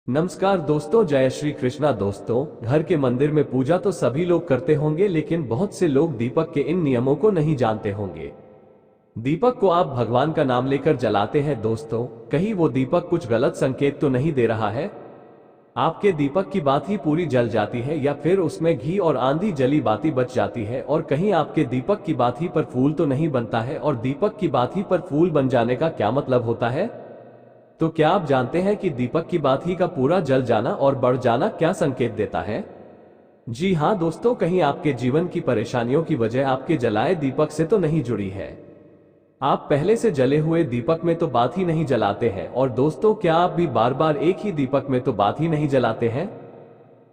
नमस्कार दोस्तों, जय श्री कृष्णा। दोस्तों, घर के मंदिर में पूजा तो सभी लोग करते होंगे, लेकिन बहुत से लोग दीपक के इन नियमों को नहीं जानते होंगे। दीपक को आप भगवान का नाम लेकर जलाते हैं दोस्तों, कहीं वो दीपक कुछ गलत संकेत तो नहीं दे रहा है? आपके दीपक की बाती पूरी जल जाती है या फिर उसमें घी और आंधी जली बाती बच जाती है, और कहीं आपके दीपक की बाती पर फूल तो नहीं बनता है? और दीपक की बाती पर फूल बन जाने का क्या मतलब होता है? तो क्या आप जानते हैं कि दीपक की बाती का पूरा जल जाना और बढ़ जाना क्या संकेत देता है? जी हाँ दोस्तों, कहीं आपके जीवन की परेशानियों की वजह आपके जलाए दीपक से तो नहीं जुड़ी है। आप पहले से जले हुए दीपक में तो बाती नहीं जलाते हैं। और दोस्तों, क्या आप भी बार बार एक ही दीपक में तो बाती नहीं जलाते हैं?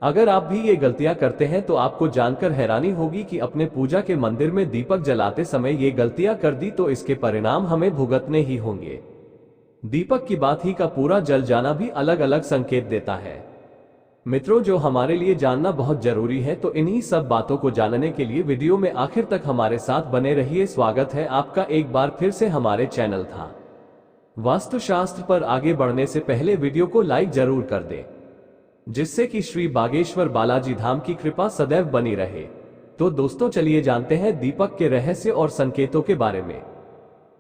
अगर आप भी ये गलतियां करते हैं तो आपको जानकर हैरानी होगी कि अपने पूजा के मंदिर में दीपक जलाते समय ये गलतियां कर दी तो इसके परिणाम हमें भुगतने ही होंगे। दीपक की बाती का पूरा जल जाना भी अलग अलग संकेत देता है। मित्रों, जो हमारे लिए जानना बहुत जरूरी है, तो इन्हीं सब बातों को जानने के लिए वीडियो में आखिर तक हमारे साथ बने रहिए। स्वागत है आपका एक बार फिर से हमारे चैनल था वास्तुशास्त्र पर। आगे बढ़ने से पहले वीडियो को लाइक जरूर कर दें, जिससे कि श्री बागेश्वर बालाजी धाम की कृपा सदैव बनी रहे। तो दोस्तों, चलिए जानते हैं दीपक के रहस्य और संकेतों के बारे में।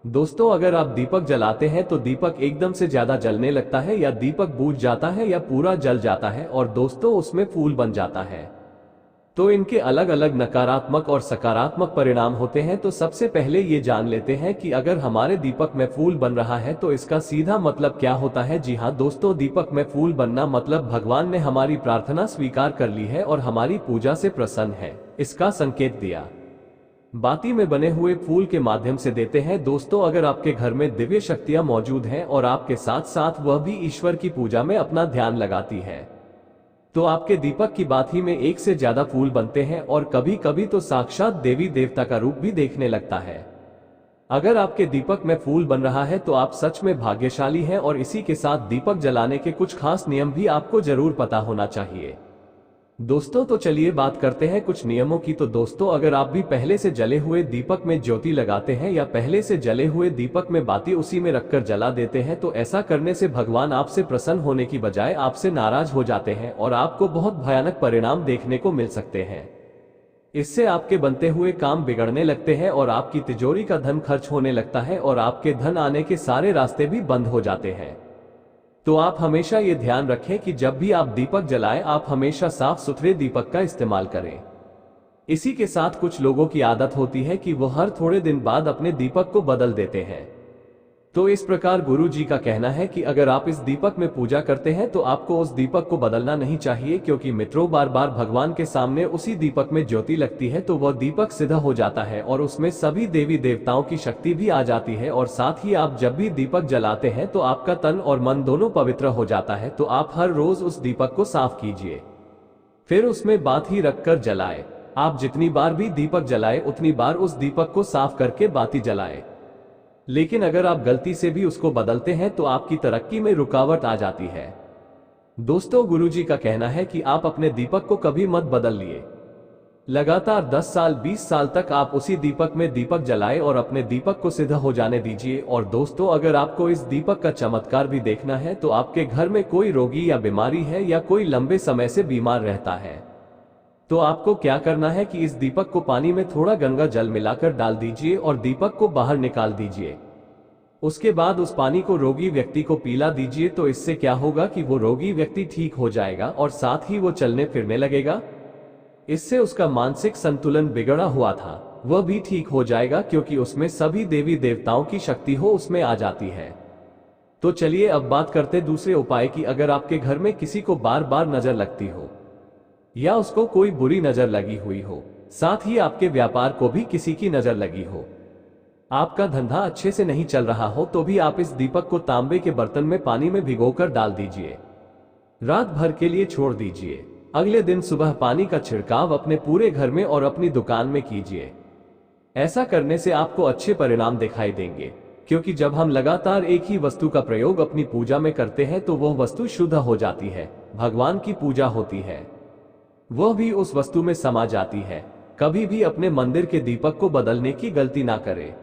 दोस्तों, अगर आप दीपक जलाते हैं तो दीपक एकदम से ज्यादा जलने लगता है, या दीपक बुझ जाता है, या पूरा जल जाता है और दोस्तों उसमें फूल बन जाता है, तो इनके अलग अलग नकारात्मक और सकारात्मक परिणाम होते हैं। तो सबसे पहले ये जान लेते हैं कि अगर हमारे दीपक में फूल बन रहा है तो इसका सीधा मतलब क्या होता है। जी हाँ दोस्तों, दीपक में फूल बनना मतलब भगवान ने हमारी प्रार्थना स्वीकार कर ली है और हमारी पूजा से प्रसन्न है, इसका संकेत दिया। बाती में बने हुए फूल के माध्यम से देते हैं। दोस्तों, अगर आपके घर में दिव्य शक्तियां मौजूद हैं और आपके साथ साथ वह भी ईश्वर की पूजा में अपना ध्यान लगाती है, तो आपके दीपक की बाती में एक से ज्यादा फूल बनते हैं और कभी कभी तो साक्षात देवी देवता का रूप भी देखने लगता है। अगर आपके दीपक में फूल बन रहा है तो आप सच में भाग्यशाली हैं। और इसी के साथ दीपक जलाने के कुछ खास नियम भी आपको जरूर पता होना चाहिए। दोस्तों, तो चलिए बात करते हैं कुछ नियमों की। तो दोस्तों, अगर आप भी पहले से जले हुए दीपक में ज्योति लगाते हैं या पहले से जले हुए दीपक में बाती उसी में रखकर जला देते हैं, तो ऐसा करने से भगवान आपसे प्रसन्न होने की बजाय आपसे नाराज हो जाते हैं और आपको बहुत भयानक परिणाम देखने को मिल सकते हैं। इससे आपके बनते हुए काम बिगड़ने लगते हैं और आपकी तिजोरी का धन खर्च होने लगता है और आपके धन आने के सारे रास्ते भी बंद हो जाते हैं। तो आप हमेशा ये ध्यान रखें कि जब भी आप दीपक जलाएं, आप हमेशा साफ सुथरे दीपक का इस्तेमाल करें। इसी के साथ कुछ लोगों की आदत होती है कि वो हर थोड़े दिन बाद अपने दीपक को बदल देते हैं। तो इस प्रकार गुरु जी का कहना है कि अगर आप इस दीपक में पूजा करते हैं तो आपको उस दीपक को बदलना नहीं चाहिए, क्योंकि मित्रों, बार बार भगवान के सामने उसी दीपक में ज्योति लगती है तो वह दीपक सिद्ध हो जाता है और उसमें सभी देवी देवताओं की शक्ति भी आ जाती है। और साथ ही आप जब भी दीपक जलाते हैं तो आपका तन और मन दोनों पवित्र हो जाता है। तो आप हर रोज उस दीपक को साफ कीजिए, फिर उसमें बाती रखकर जलाए। आप जितनी बार भी दीपक जलाए उतनी बार उस दीपक को साफ करके बाती जलाए। लेकिन अगर आप गलती से भी उसको बदलते हैं तो आपकी तरक्की में रुकावट आ जाती है। दोस्तों, गुरुजी का कहना है कि आप अपने दीपक को कभी मत बदल लिए। लगातार 10 साल 20 साल तक आप उसी दीपक में दीपक जलाए और अपने दीपक को सिद्ध हो जाने दीजिए। और दोस्तों, अगर आपको इस दीपक का चमत्कार भी देखना है तो आपके घर में कोई रोगी या बीमारी है या कोई लंबे समय से बीमार रहता है, तो आपको क्या करना है कि इस दीपक को पानी में थोड़ा गंगा जल मिलाकर डाल दीजिए और दीपक को बाहर निकाल दीजिए। उसके बाद उस पानी को रोगी व्यक्ति को पिला दीजिए। तो इससे क्या होगा कि वो रोगी व्यक्ति ठीक हो जाएगा और साथ ही वो चलने फिरने लगेगा। इससे उसका मानसिक संतुलन बिगड़ा हुआ था वह भी ठीक हो जाएगा, क्योंकि उसमें सभी देवी देवताओं की शक्ति हो उसमें आ जाती है। तो चलिए अब बात करते दूसरे उपाय की। अगर आपके घर में किसी को बार बार नजर लगती हो या उसको कोई बुरी नजर लगी हुई हो, साथ ही आपके व्यापार को भी किसी की नजर लगी हो, आपका धंधा अच्छे से नहीं चल रहा हो, तो भी आप इस दीपक को तांबे के बर्तन में पानी में भिगोकर डाल दीजिए। रात भर के लिए छोड़ दीजिए। अगले दिन सुबह पानी का छिड़काव अपने पूरे घर में और अपनी दुकान में कीजिए। ऐसा करने से आपको अच्छे परिणाम दिखाई देंगे, क्योंकि जब हम लगातार एक ही वस्तु का प्रयोग अपनी पूजा में करते हैं तो वह वस्तु शुद्ध हो जाती है। भगवान की पूजा होती है, वह भी उस वस्तु में समा जाती है। कभी भी अपने मंदिर के दीपक को बदलने की गलती ना करें।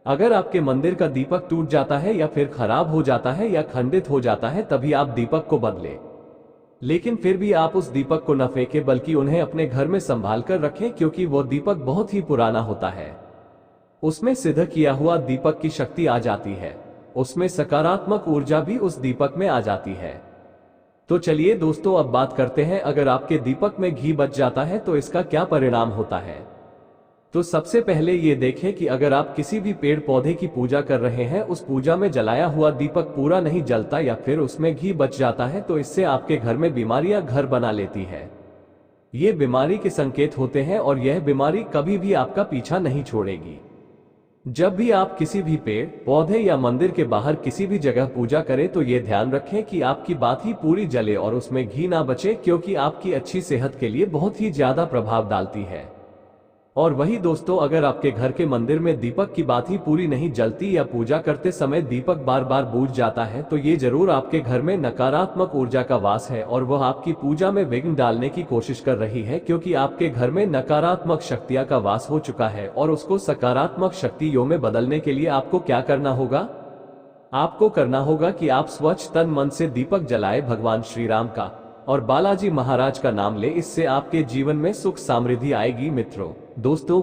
अगर आपके मंदिर का दीपक टूट जाता है या फिर खराब हो जाता है या खंडित हो जाता है, तभी आप दीपक को बदलें। लेकिन फिर भी आप उस दीपक को न फेंकें बल्कि उन्हें अपने घर में संभाल कर रखें, क्योंकि वो दीपक बहुत ही पुराना होता है। उसमें सिद्ध किया हुआ दीपक की शक्ति आ जाती है, उसमें सकारात्मक ऊर्जा भी उस दीपक में आ जाती है। तो चलिए दोस्तों, अब बात करते हैं, अगर आपके दीपक में घी बच जाता है तो इसका क्या परिणाम होता है। तो सबसे पहले ये देखें कि अगर आप किसी भी पेड़ पौधे की पूजा कर रहे हैं, उस पूजा में जलाया हुआ दीपक पूरा नहीं जलता या फिर उसमें घी बच जाता है, तो इससे आपके घर में बीमारियां घर बना लेती है। ये बीमारी के संकेत होते हैं और यह बीमारी कभी भी आपका पीछा नहीं छोड़ेगी। जब भी आप किसी भी पेड़ पौधे या मंदिर के बाहर किसी भी जगह पूजा करें तो ये ध्यान रखें कि आपकी बात ही पूरी जले और उसमें घी ना बचे, क्योंकि आपकी अच्छी सेहत के लिए बहुत ही ज्यादा प्रभाव डालती है। और वही दोस्तों, अगर आपके घर के मंदिर में दीपक की बात ही पूरी नहीं जलती या पूजा करते समय दीपक बार बार बुझ जाता है, तो ये जरूर आपके घर में नकारात्मक ऊर्जा का वास है और वह आपकी पूजा में विघ्न डालने की कोशिश कर रही है, क्योंकि आपके घर में नकारात्मक शक्तियां का वास हो चुका है। और उसको सकारात्मक शक्तियों में बदलने के लिए आपको क्या करना होगा? आपको करना होगा कि आप स्वच्छ तन मन से दीपक जलाए, भगवान श्री राम का और बालाजी महाराज का नाम ले। इससे आपके जीवन में सुख समृद्धि आएगी। मित्रों दोस्तों,